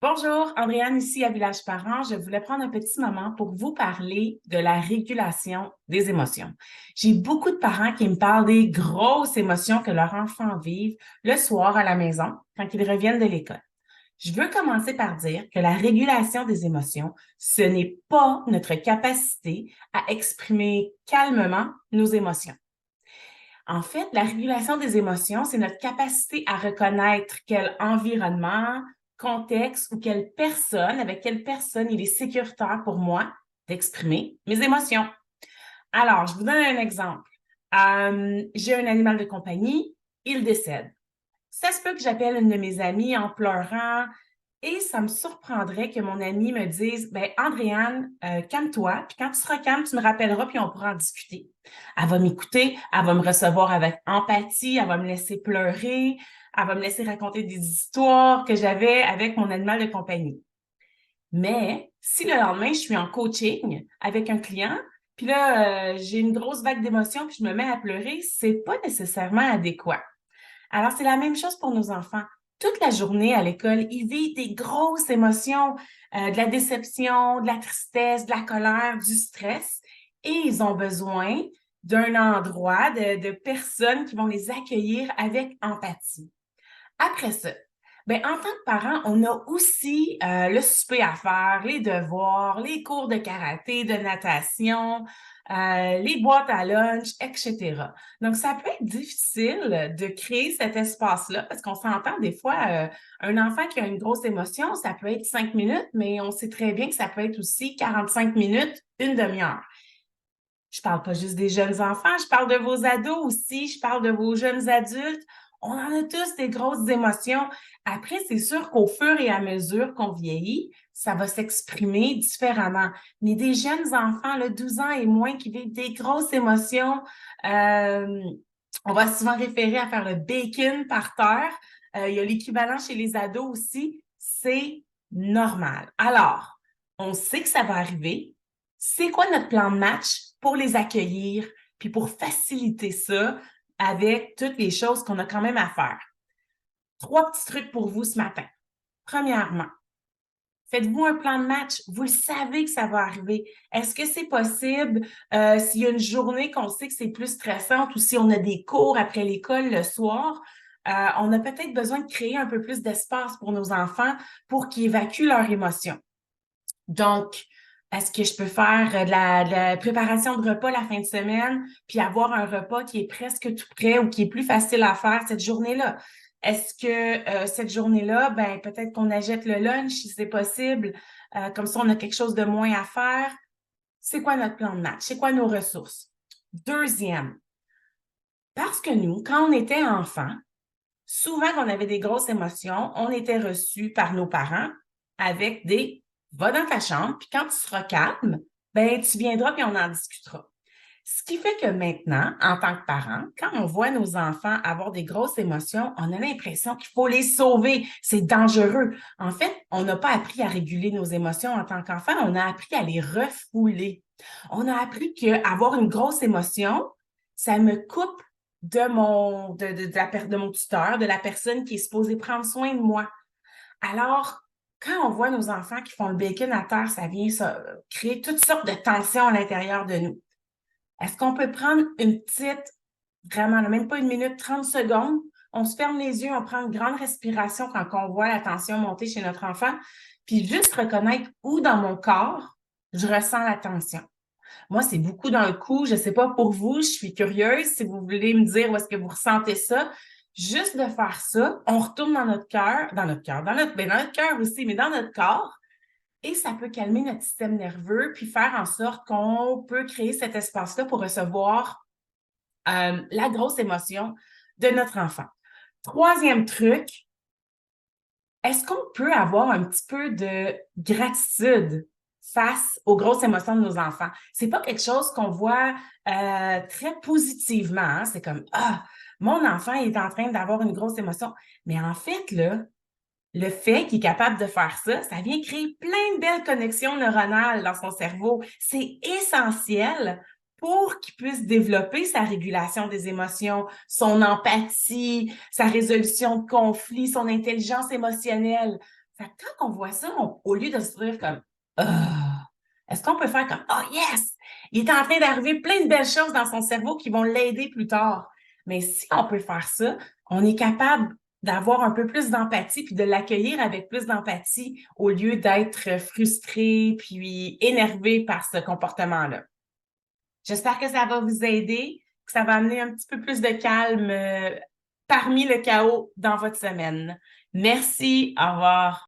Bonjour, Andréane ici à Village Parents. Je voulais prendre un petit moment pour vous parler de la régulation des émotions. J'ai beaucoup de parents qui me parlent des grosses émotions que leurs enfants vivent le soir à la maison quand ils reviennent de l'école. Je veux commencer par dire que la régulation des émotions, ce n'est pas notre capacité à exprimer calmement nos émotions. En fait, la régulation des émotions, c'est notre capacité à reconnaître quel environnement, contexte ou avec quelle personne il est sécuritaire pour moi d'exprimer mes émotions. Alors, je vous donne un exemple. J'ai un animal de compagnie, il décède. Ça se peut que j'appelle une de mes amies en pleurant et ça me surprendrait que mon amie me dise, ben Andréane, calme-toi, puis quand tu seras calme, tu me rappelleras, puis on pourra en discuter. Elle va m'écouter, elle va me recevoir avec empathie, elle va me laisser pleurer, elle va me laisser raconter des histoires que j'avais avec mon animal de compagnie. Mais si le lendemain, je suis en coaching avec un client, puis là, j'ai une grosse vague d'émotions, puis je me mets à pleurer, c'est pas nécessairement adéquat. Alors, c'est la même chose pour nos enfants. Toute la journée à l'école, ils vivent des grosses émotions, de la déception, de la tristesse, de la colère, du stress, et ils ont besoin d'un endroit, de personnes qui vont les accueillir avec empathie. Après ça, ben, en tant que parent, on a aussi le souper à faire, les devoirs, les cours de karaté, de natation, les boîtes à lunch, etc. Donc, ça peut être difficile de créer cet espace-là parce qu'on s'entend des fois, un enfant qui a une grosse émotion, ça peut être 5 minutes, mais on sait très bien que ça peut être aussi 45 minutes, une demi-heure. Je parle pas juste des jeunes enfants, je parle de vos ados aussi, je parle de vos jeunes adultes. On en a tous des grosses émotions. Après, c'est sûr qu'au fur et à mesure qu'on vieillit, ça va s'exprimer différemment. Mais des jeunes enfants, là, 12 ans et moins, qui vivent des grosses émotions, euh, on va souvent référer à faire le bacon par terre. Il y a l'équivalent chez les ados aussi. C'est normal. Alors, on sait que ça va arriver. C'est quoi notre plan de match pour les accueillir, puis pour faciliter ça avec toutes les choses qu'on a quand même à faire? 3 petits trucs pour vous ce matin. Premièrement, faites-vous un plan de match. Vous le savez que ça va arriver. Est-ce que c'est possible s'il y a une journée qu'on sait que c'est plus stressante ou si on a des cours après l'école le soir? On a peut-être besoin de créer un peu plus d'espace pour nos enfants pour qu'ils évacuent leurs émotions. Donc, est-ce que je peux faire de la préparation de repas la fin de semaine, puis avoir un repas qui est presque tout prêt ou qui est plus facile à faire cette journée-là? Est-ce que cette journée-là, ben peut-être qu'on achète le lunch si c'est possible, comme ça on a quelque chose de moins à faire. C'est quoi notre plan de match? C'est quoi nos ressources? Deuxième, parce que nous, quand on était enfant, souvent quand on avait des grosses émotions, on était reçus par nos parents avec des va dans ta chambre, puis quand tu seras calme, ben tu viendras puis on en discutera. Ce qui fait que maintenant, en tant que parent, quand on voit nos enfants avoir des grosses émotions, on a l'impression qu'il faut les sauver. C'est dangereux. En fait, on n'a pas appris à réguler nos émotions en tant qu'enfant, on a appris à les refouler. On a appris qu'avoir une grosse émotion, ça me coupe de mon tuteur, de la personne qui est supposée prendre soin de moi. Alors, quand on voit nos enfants qui font le bacon à terre, ça vient créer toutes sortes de tensions à l'intérieur de nous. Est-ce qu'on peut prendre une petite, vraiment, même pas une minute, 30 secondes, on se ferme les yeux, on prend une grande respiration quand on voit la tension monter chez notre enfant, puis juste reconnaître où dans mon corps je ressens la tension. Moi, c'est beaucoup dans le cou. Je ne sais pas pour vous, je suis curieuse. Si vous voulez me dire où est-ce que vous ressentez ça, juste de faire ça, on retourne dans notre cœur aussi, mais dans notre corps. Et ça peut calmer notre système nerveux, puis faire en sorte qu'on peut créer cet espace-là pour recevoir la grosse émotion de notre enfant. Troisième truc, est-ce qu'on peut avoir un petit peu de gratitude face aux grosses émotions de nos enfants? C'est pas quelque chose qu'on voit très positivement, hein? C'est comme ah, mon enfant est en train d'avoir une grosse émotion. Mais en fait, là, le fait qu'il est capable de faire ça, ça vient créer plein de belles connexions neuronales dans son cerveau. C'est essentiel pour qu'il puisse développer sa régulation des émotions, son empathie, sa résolution de conflits, son intelligence émotionnelle. Fait que quand on voit ça, au lieu de se dire comme Ah, est-ce qu'on peut faire comme Oh yes! Il est en train d'arriver plein de belles choses dans son cerveau qui vont l'aider plus tard. Mais si on peut faire ça, on est capable d'avoir un peu plus d'empathie puis de l'accueillir avec plus d'empathie au lieu d'être frustré puis énervé par ce comportement-là. J'espère que ça va vous aider, que ça va amener un petit peu plus de calme parmi le chaos dans votre semaine. Merci, au revoir.